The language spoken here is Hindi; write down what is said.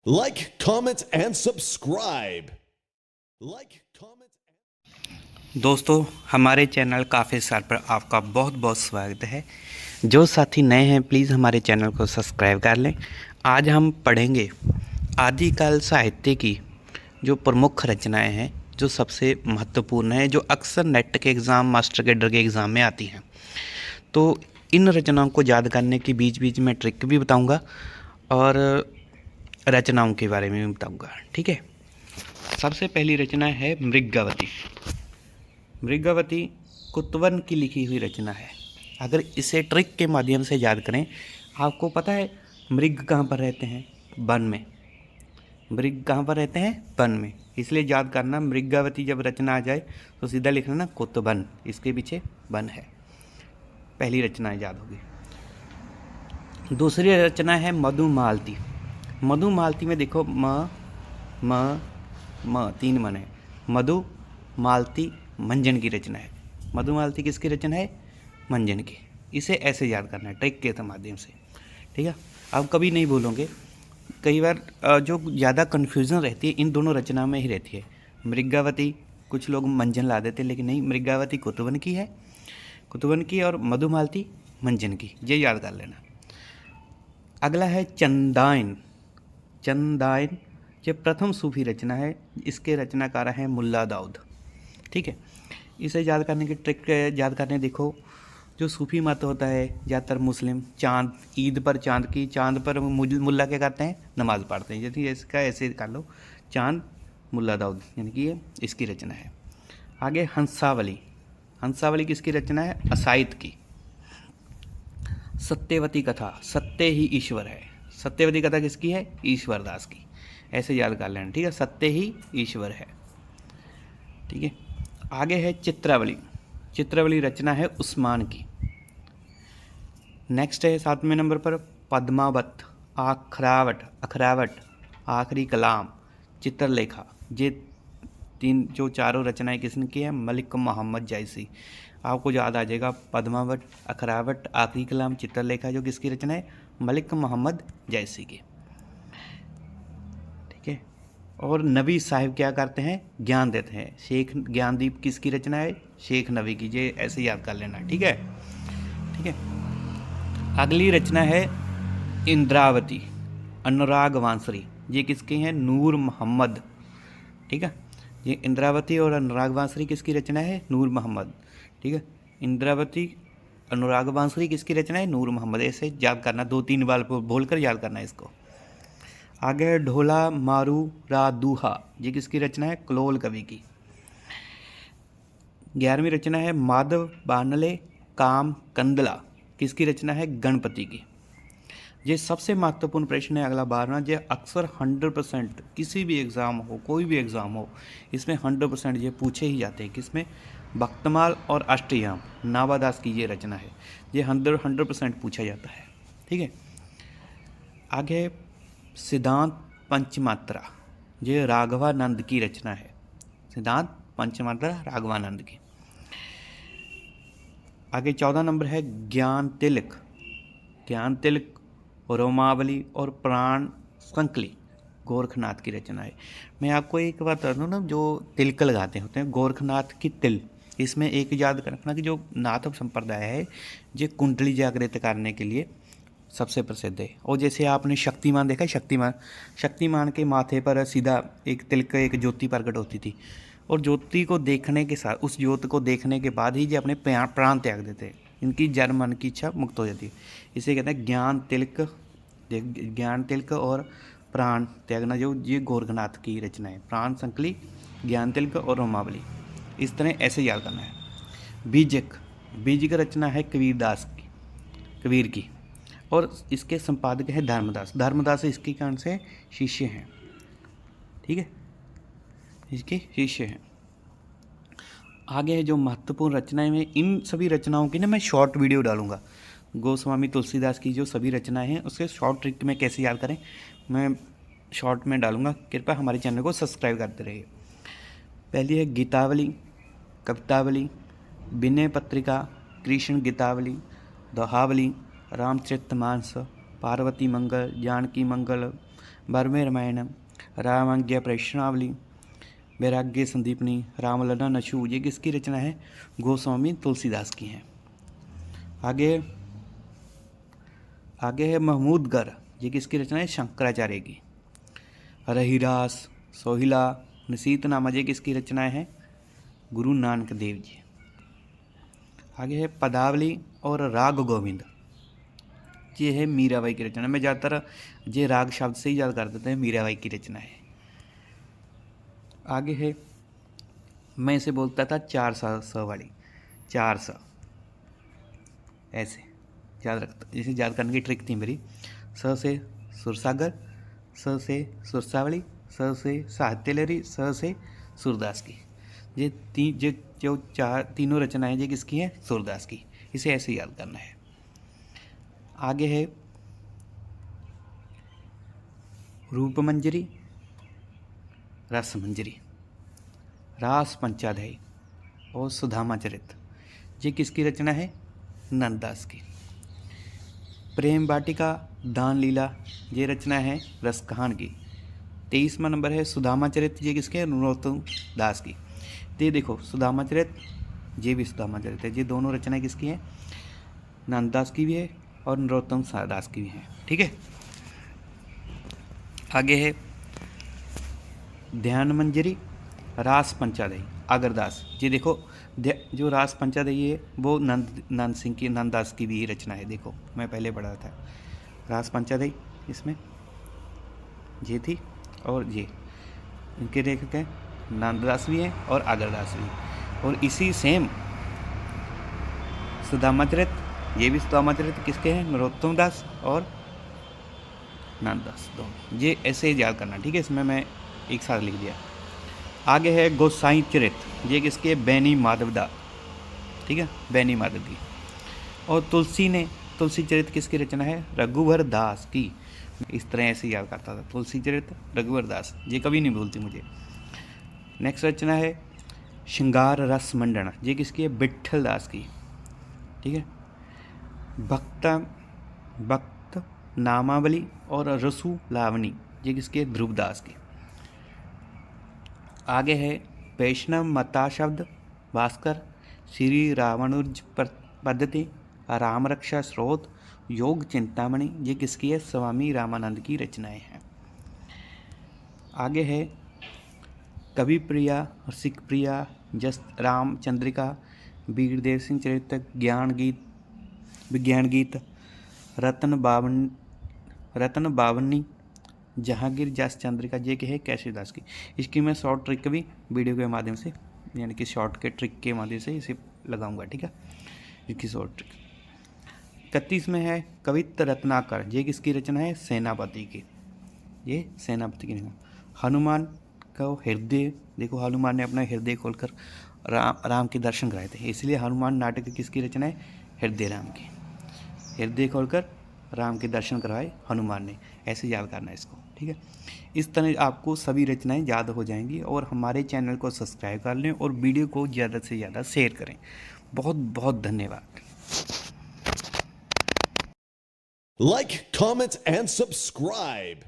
Like, comment, and subscribe. Like, comment. दोस्तों, हमारे चैनल काफ़ी सार पर आपका बहुत बहुत स्वागत है। जो साथी नए हैं प्लीज़ हमारे चैनल को सब्सक्राइब कर लें। आज हम पढ़ेंगे आदिकाल साहित्य की जो प्रमुख रचनाएं हैं, जो सबसे महत्वपूर्ण हैं, जो अक्सर नेट के एग्ज़ाम, मास्टर कैडर के एग्ज़ाम में आती हैं। तो इन रचनाओं को याद करने के बीच बीच में ट्रिक भी बताऊँगा और रचनाओं के बारे में भी बताऊँगा। ठीक है, सबसे पहली रचना है मृगावती। मृगावती कुतवन की लिखी हुई रचना है। अगर इसे ट्रिक के माध्यम से याद करें, आपको पता है मृग कहाँ पर रहते हैं? वन में। मृग कहाँ पर रहते हैं? वन में। इसलिए याद करना, मृगावती जब रचना आ जाए तो सीधा लिखना ना कुतवन, इसके पीछे वन है। पहली रचना याद होगी। दूसरी रचना है मधुमालती। मधुमालती में देखो म तीन मन है। मधु मालती मंजन की रचना है। मधुमालती किसकी रचना है? मंजन की। इसे ऐसे याद करना है ट्रिक के माध्यम से। ठीक है, आप कभी नहीं भूलोगे। कई बार जो ज़्यादा कन्फ्यूज़न रहती है इन दोनों रचना में ही रहती है। मृगावती कुछ लोग मंजन ला देते, लेकिन नहीं, मृगावती कुतवन की है, कुतवन की, और मधुमालती मंजन की। ये याद कर लेना। अगला है चंदाइन। चंदाइन ये प्रथम सूफी रचना है। इसके रचनाकार हैं मुल्ला दाऊद। ठीक है, इसे याद करने की ट्रिक याद करने देखो, जो सूफी मत होता है ज़्यादातर मुस्लिम, चांद ईद पर चांद पर मुल्ला क्या करते हैं? नमाज़ पढ़ते हैं। यदि इसका ऐसे कर लो, चांद मुल्ला दाऊद, यानी कि ये इसकी रचना है। आगे हंसावली। हंसावली किसकी रचना है? असाइद की। सत्यवती कथा, सत्य ही ईश्वर है। सत्यवती कथा किसकी है? ईश्वर दास की। ऐसे याद कर लेना। ठीक है, सत्य ही ईश्वर है। ठीक है, आगे है चित्रावली। चित्रावली रचना है उस्मान की। नेक्स्ट है 7वें नंबर पर पद्मावत, अखरावट, आखिरी कलाम, चित्रलेखा। ये तीन जो चारों रचनाएं किसने की है? मलिक मोहम्मद जायसी। आपको याद आ जाएगा पद्मावत, अखरावट, आखिरी कलाम, चित्रलेखा, जो किसकी रचना है? मलिक मोहम्मद जायसी की। ठीक है, और नबी साहिब क्या करते हैं? ज्ञान देते हैं। शेख ज्ञानदीप किसकी रचना है? शेख नबी की। ये ऐसे याद कर लेना। ठीक है, ठीक है। अगली रचना है इंद्रावती, अनुराग वांसरी। ये किसके हैं? नूर मोहम्मद। ठीक है, ये इंद्रावती और अनुराग वांसरी किसकी रचना है? नूर मोहम्मद। ठीक है, इंद्रावती, अनुराग वांसरी किसकी रचना है? नूर मोहम्मद। ऐसे याद करना, 2-3 बार बोलकर याद करना है इसको। आगे है ढोला मारू रा दूहा। ये किसकी रचना है? कलोल कवि की। 11वीं रचना है माधव बानले काम कंदला। किसकी रचना है? गणपति की। ये सबसे महत्वपूर्ण प्रश्न है अगला 12वां। ये अक्सर 100% किसी भी एग्ज़ाम हो, कोई भी एग्ज़ाम हो, इसमें 100% ये पूछे ही जाते हैं। किसमें? भक्तमाल और अष्टयाम, नावादास की ये रचना है। ये 100% पूछा जाता है। ठीक है, आगे सिद्धांत पंचमात्रा। ये राघवानंद की रचना है। सिद्धांत पंचमात्रा राघवानंद की। आगे 14 नंबर है ज्ञान तिलक। ज्ञान तिलक, रोमावली और प्राण संकली गोरखनाथ की रचना है। मैं आपको एक बात बता दूँ ना, जो तिलक लगाते होते हैं गोरखनाथ की तिल, इसमें एक याद रखना कि जो नाथ संप्रदाय है, ये कुंडली जागृत करने के लिए सबसे प्रसिद्ध है। और जैसे आपने शक्तिमान देखा है, शक्तिमान के माथे पर सीधा एक तिलक, एक ज्योति प्रकट होती थी, और ज्योति को देखने के साथ, उस ज्योति को देखने के बाद ही ये अपने प्राण त्याग देते हैं। इनकी जन्म मन की इच्छा मुक्त हो जाती है। इसे कहते हैं ज्ञान तिलक। ज्ञान तिलक और प्राण त्यागना, जो ये गोरखनाथ की रचना है। प्राण संकली, ज्ञान तिलक और रोमावली, इस तरह ऐसे याद करना है। बीजक रचना है कबीर की, और इसके संपादक है धर्मदास इसके कारण से शिष्य हैं। ठीक है, इसके शिष्य हैं। आगे है जो महत्वपूर्ण रचनाएं हैं, इन सभी रचनाओं की ना मैं शॉर्ट वीडियो डालूंगा। गोस्वामी तुलसीदास की जो सभी रचनाएं हैं उसके शॉर्ट ट्रिक में कैसे याद करें, मैं शॉर्ट में डालूंगा। कृपया हमारे चैनल को सब्सक्राइब करते रहिए। पहली है गीतावली, कवितावली, विनय पत्रिका, कृष्ण गीतावली, दोहावली, रामचरितमानस, पार्वती मंगल, जानकी मंगल, बारहवें रामायण, रामाज्ञा प्रश्नावली, वैराग्य संदीपनी, रामलला नशु, ये किसकी रचना है? गोस्वामी तुलसीदास की है। आगे है महमूदगर, ये किसकी रचना है? शंकराचार्य की। रहीरास, सोहिला, नसीतनामा, ये किसकी रचना है? गुरु नानक देव जी। आगे है पदावली और राग गोविंद, ये है मीराबाई की रचना। मैं ज़्यादातर ये राग शब्द से ही याद कर देते हैं, मीराबाई की रचना है। आगे है, मैं इसे बोलता था 4 स वाली, 4 स, ऐसे याद रखता, इसे याद करने की ट्रिक थी मेरी। स से सुरसागर, स से सुरसावली, स से साहित्य लहरी, स से सूरदास की। ये जो तीनों रचनाएं ये किसकी हैं? सूरदास की। इसे ऐसे याद करना है। आगे है रूपमंजरी, रसमंजरी, रास पंचाध्यायी और सुदामा चरित, ये किसकी रचना है? नंददास की। प्रेम वाटिका, दान लीला, ये रचना है रसकहान की। 23वां नंबर है सुदामा चरित, ये किसके है? नरोत्तम दास की। ये देखो सुदामा चरित, ये भी सुदामा चरित है, ये दोनों रचनाएं किसकी हैं? नंददास की भी है और नरोत्तम दास की भी है। ठीक है। आगे है ध्यान मंजरी, रास पंचाध्यायी, अगरदास। ये देखो जो रास पंचाध्यायी है वो नंददास की भी रचना है। देखो मैं पहले पढ़ा था रास पंचाध्यायी, इसमें ये थी और ये इनके लेखक हैं नंददास भी हैं और अगरदास भी। और इसी सेम सुदामा चरित, ये भी सुदामा चरित किसके हैं? नरोत्तम दास और नंददास दोनों। ये ऐसे ही याद करना, ठीक है। इसमें मैं एक साथ लिख दिया। आगे है गोसाई चरित, ये किसके? बैनी माधव दा, ठीक है, बैनी माधव की। और तुलसी चरित किसकी रचना है? रघुवर दास की। इस तरह ऐसे याद करता था, तुलसी चरित रघुवर दास, ये कभी नहीं भूलती मुझे। नेक्स्ट रचना है श्रृंगार रस मंडन, ये किसकी है? विट्ठल दास की। ठीक है। भक्त नामावली और रसु लावनी, ये किसकी है? ध्रुवदास की। आगे है वैष्णव मता शब्द भास्कर, श्री रामानुज पद्धति, राम रक्षा स्रोत, योग चिंतामणि, ये किसकी है? स्वामी रामानंद की रचनाएं हैं। आगे है कवि प्रिया, सिख प्रिया, जस राम चंद्रिका, वीरदेव सिंह चरित, विज्ञान गीत, रतन बावनी, जहांगीर जस चंद्रिका, ये क्या है? कैसीदास की। इसकी मैं शॉर्ट ट्रिक भी वीडियो के माध्यम से, यानी कि शॉर्ट के ट्रिक के माध्यम से इसे लगाऊंगा, ठीक है, इसकी शॉर्ट ट्रिक। 31 में है कवित्त रत्नाकर, ये किसकी रचना है? सेनापति की। ये सेनापति की। हनुमान का हृदय, देखो हनुमान ने अपना हृदय खोलकर राम के दर्शन कराए थे, इसलिए हनुमान नाटक किसकी रचना है? हृदय राम की। हृदय खोलकर राम के दर्शन करवाए हनुमान ने, ऐसे याद करना है इसको, ठीक है। इस तरह आपको सभी रचनाएं याद हो जाएंगी। और हमारे चैनल को सब्सक्राइब कर लें और वीडियो को ज़्यादा से ज़्यादा शेयर करें। बहुत बहुत धन्यवाद। Like, comment, and subscribe.